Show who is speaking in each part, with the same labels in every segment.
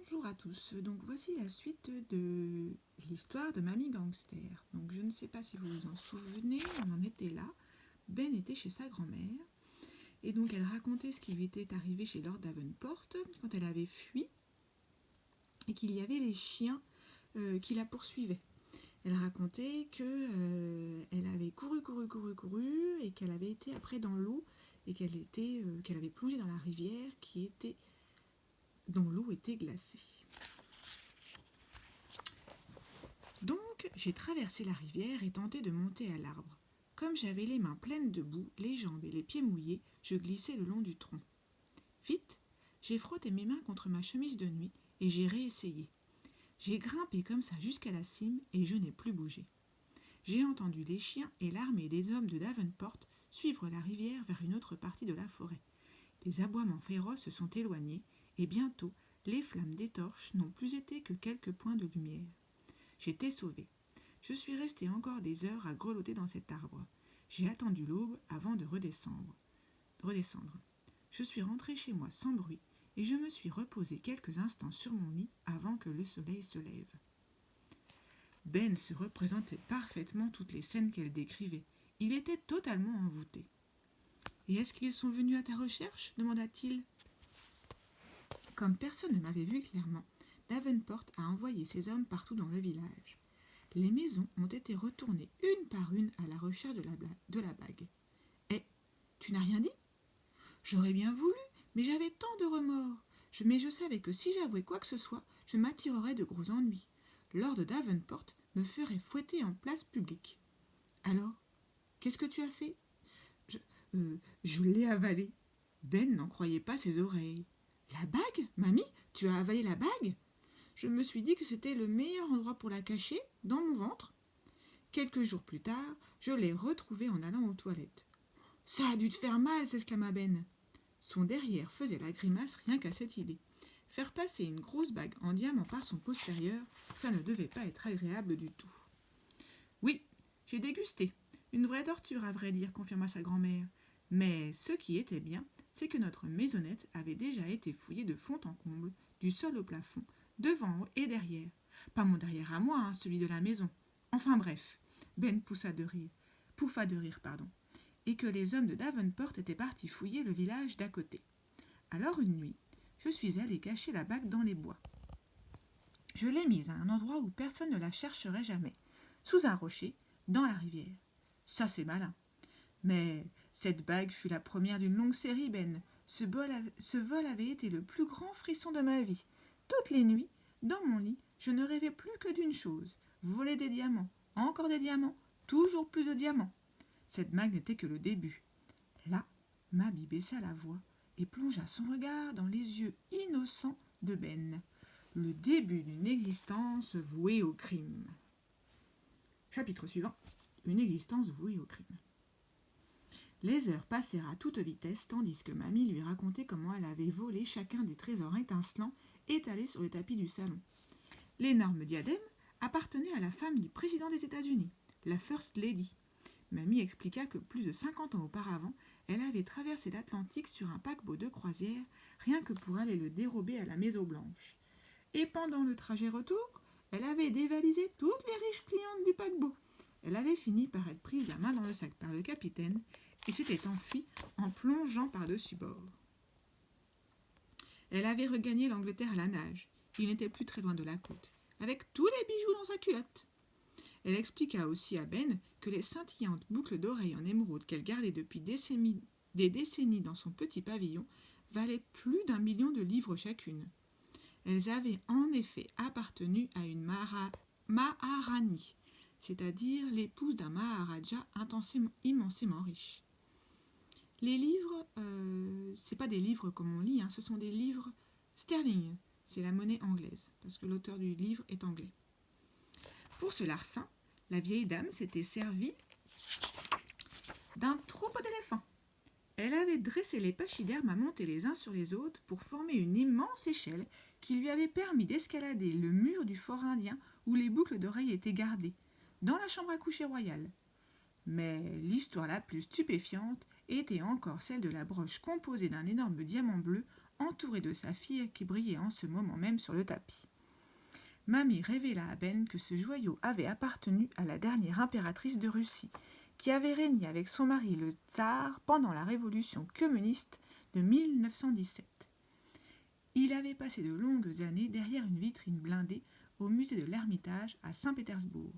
Speaker 1: Bonjour à tous, donc voici la suite de l'histoire de Mamie Gangster. Donc je ne sais pas si vous vous en souvenez, on en était là. Ben était chez sa grand-mère et donc elle racontait ce qui lui était arrivé chez Lord Davenport quand elle avait fui et qu'il y avait les chiens qui la poursuivaient. Elle racontait que elle avait couru et qu'elle avait été après dans l'eau et qu'elle avait plongé dans la rivière dont l'eau était glacée. Donc, j'ai traversé la rivière et tenté de monter à l'arbre. Comme j'avais les mains pleines de boue, les jambes et les pieds mouillés, je glissais le long du tronc. Vite, j'ai frotté mes mains contre ma chemise de nuit et j'ai réessayé. J'ai grimpé comme ça jusqu'à la cime et je n'ai plus bougé. J'ai entendu les chiens et l'armée des hommes de Davenport suivre la rivière vers une autre partie de la forêt. Les aboiements féroces se sont éloignés et bientôt les flammes des torches n'ont plus été que quelques points de lumière. J'étais sauvée. Je suis restée encore des heures à grelotter dans cet arbre. J'ai attendu l'aube avant de redescendre. Je suis rentrée chez moi sans bruit et je me suis reposée quelques instants sur mon lit avant que le soleil se lève. Ben se représentait parfaitement toutes les scènes qu'elle décrivait. Il était totalement envoûté. « Et est-ce qu'ils sont venus à ta recherche ?» demanda-t-il. Comme personne ne m'avait vu clairement, Davenport a envoyé ses hommes partout dans le village. Les maisons ont été retournées une par une à la recherche de la bague. « Eh, tu n'as rien dit ?»« J'aurais bien voulu, mais j'avais tant de remords. Mais je savais que si j'avouais quoi que ce soit, je m'attirerais de gros ennuis. Lord Davenport me ferait fouetter en place publique. »« Alors, qu'est-ce que tu as fait ?»« Je l'ai avalée. » Ben n'en croyait pas ses oreilles. « La bague, mamie, tu as avalé la bague ?» Je me suis dit que c'était le meilleur endroit pour la cacher, dans mon ventre. Quelques jours plus tard, je l'ai retrouvée en allant aux toilettes. « Ça a dû te faire mal !» s'exclama Ben. Son derrière faisait la grimace rien qu'à cette idée. Faire passer une grosse bague en diamant par son postérieur, ça ne devait pas être agréable du tout. « Oui, j'ai dégusté. Une vraie torture, à vrai dire, confirma sa grand-mère. Mais ce qui était bien, c'est que notre maisonnette avait déjà été fouillée de fond en comble, du sol au plafond, devant et derrière. Pas mon derrière à moi, celui de la maison. Enfin bref, Ben pouffa de rire, et que les hommes de Davenport étaient partis fouiller le village d'à côté. Alors une nuit, je suis allée cacher la bague dans les bois. Je l'ai mise à un endroit où personne ne la chercherait jamais, sous un rocher, dans la rivière. Ça c'est malin. Mais cette bague fut la première d'une longue série, Ben. Ce vol avait été le plus grand frisson de ma vie. Toutes les nuits, dans mon lit, je ne rêvais plus que d'une chose, voler des diamants, encore des diamants, toujours plus de diamants. Cette bague n'était que le début. Là, Mabi baissa la voix et plongea son regard dans les yeux innocents de Ben. Le début d'une existence vouée au crime. Chapitre suivant. Une existence vouée au crime. Les heures passèrent à toute vitesse tandis que Mamie lui racontait comment elle avait volé chacun des trésors étincelants étalés sur le tapis du salon. L'énorme diadème appartenait à la femme du président des États-Unis, la First Lady. Mamie expliqua que plus de 50 ans auparavant, elle avait traversé l'Atlantique sur un paquebot de croisière rien que pour aller le dérober à la Maison-Blanche. Et pendant le trajet retour, elle avait dévalisé toutes les riches clientes du paquebot. Elle avait fini par être prise la main dans le sac par le capitaine et s'était enfuie en plongeant par-dessus bord. Elle avait regagné l'Angleterre à la nage. Il n'était plus très loin de la côte, avec tous les bijoux dans sa culotte. Elle expliqua aussi à Ben que les scintillantes boucles d'oreilles en émeraude qu'elle gardait depuis des décennies dans son petit pavillon valaient plus d'1 million de livres chacune. Elles avaient en effet appartenu à une Maharani, c'est-à-dire l'épouse d'un Maharaja immensément riche. Les livres, c'est pas des livres comme on lit, ce sont des livres sterling, c'est la monnaie anglaise, parce que l'auteur du livre est anglais. Pour ce larcin, la vieille dame s'était servie d'un troupeau d'éléphants. Elle avait dressé les pachydermes à monter les uns sur les autres pour former une immense échelle qui lui avait permis d'escalader le mur du fort indien où les boucles d'oreilles étaient gardées, dans la chambre à coucher royale. Mais l'histoire la plus stupéfiante était encore celle de la broche composée d'un énorme diamant bleu entouré de sa fille qui brillait en ce moment même sur le tapis. Mamie révéla à Ben que ce joyau avait appartenu à la dernière impératrice de Russie, qui avait régné avec son mari le tsar pendant la révolution communiste de 1917. Il avait passé de longues années derrière une vitrine blindée au musée de l'Ermitage à Saint-Pétersbourg,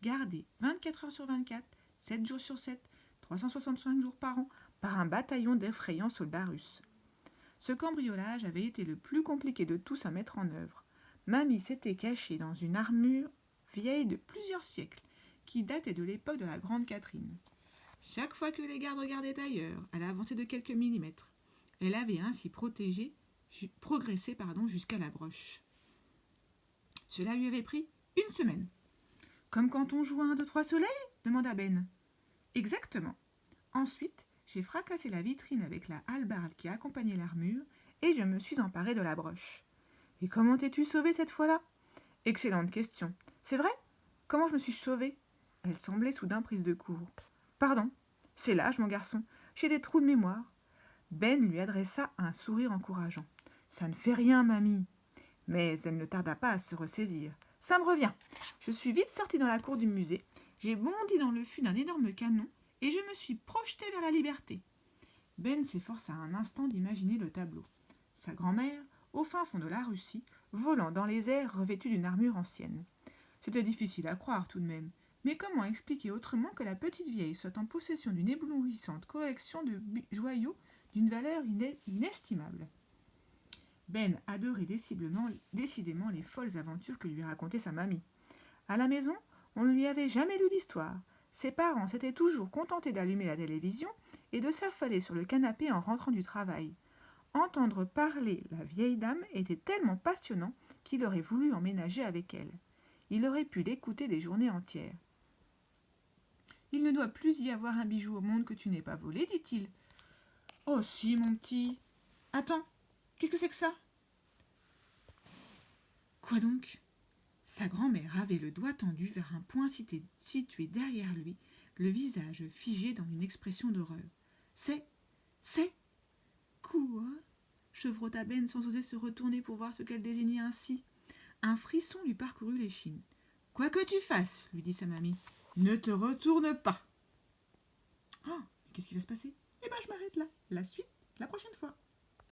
Speaker 1: gardé 24 heures sur 24, 7 jours sur 7, 365 jours par an, par un bataillon d'effrayants soldats russes. Ce cambriolage avait été le plus compliqué de tous à mettre en œuvre. Mamie s'était cachée dans une armure vieille de plusieurs siècles, qui datait de l'époque de la Grande Catherine. Chaque fois que les gardes regardaient ailleurs, elle avançait de quelques millimètres. Elle avait ainsi progressé jusqu'à la broche. Cela lui avait pris une semaine. Comme quand on joue à 1, 2, 3 soleil demanda Ben. Exactement. Ensuite, j'ai fracassé la vitrine avec la hallebarde qui accompagnait l'armure et je me suis emparée de la broche. Et comment t'es-tu sauvée cette fois-là ? Excellente question. C'est vrai ? Comment je me suis sauvée ? Elle semblait soudain prise de court. Pardon, c'est l'âge, mon garçon. J'ai des trous de mémoire. Ben lui adressa un sourire encourageant. Ça ne fait rien, mamie. Mais elle ne tarda pas à se ressaisir. Ça me revient. Je suis vite sortie dans la cour du musée. J'ai bondi dans le fût d'un énorme canon et je me suis projetée vers la liberté. Ben s'efforça un instant d'imaginer le tableau. Sa grand-mère, au fin fond de la Russie, volant dans les airs revêtue d'une armure ancienne. C'était difficile à croire tout de même. Mais comment expliquer autrement que la petite vieille soit en possession d'une éblouissante collection de joyaux d'une valeur inestimable ? Ben adorait décidément les folles aventures que lui racontait sa mamie. À la maison, on ne lui avait jamais lu d'histoire. Ses parents s'étaient toujours contentés d'allumer la télévision et de s'affaler sur le canapé en rentrant du travail. Entendre parler la vieille dame était tellement passionnant qu'il aurait voulu emménager avec elle. Il aurait pu l'écouter des journées entières. Il ne doit plus y avoir un bijou au monde que tu n'aies pas volé, dit-il. Oh si, mon petit. Attends, qu'est-ce que c'est que ça ? Quoi donc ? Sa grand-mère avait le doigt tendu vers un point situé derrière lui, le visage figé dans une expression d'horreur. C'est quoi ? Chevrota Ben sans oser se retourner pour voir ce qu'elle désignait ainsi. Un frisson lui parcourut l'échine. Quoi que tu fasses, lui dit sa mamie, ne te retourne pas. Ah, mais qu'est-ce qui va se passer ? Eh ben, je m'arrête là. La suite, la prochaine fois.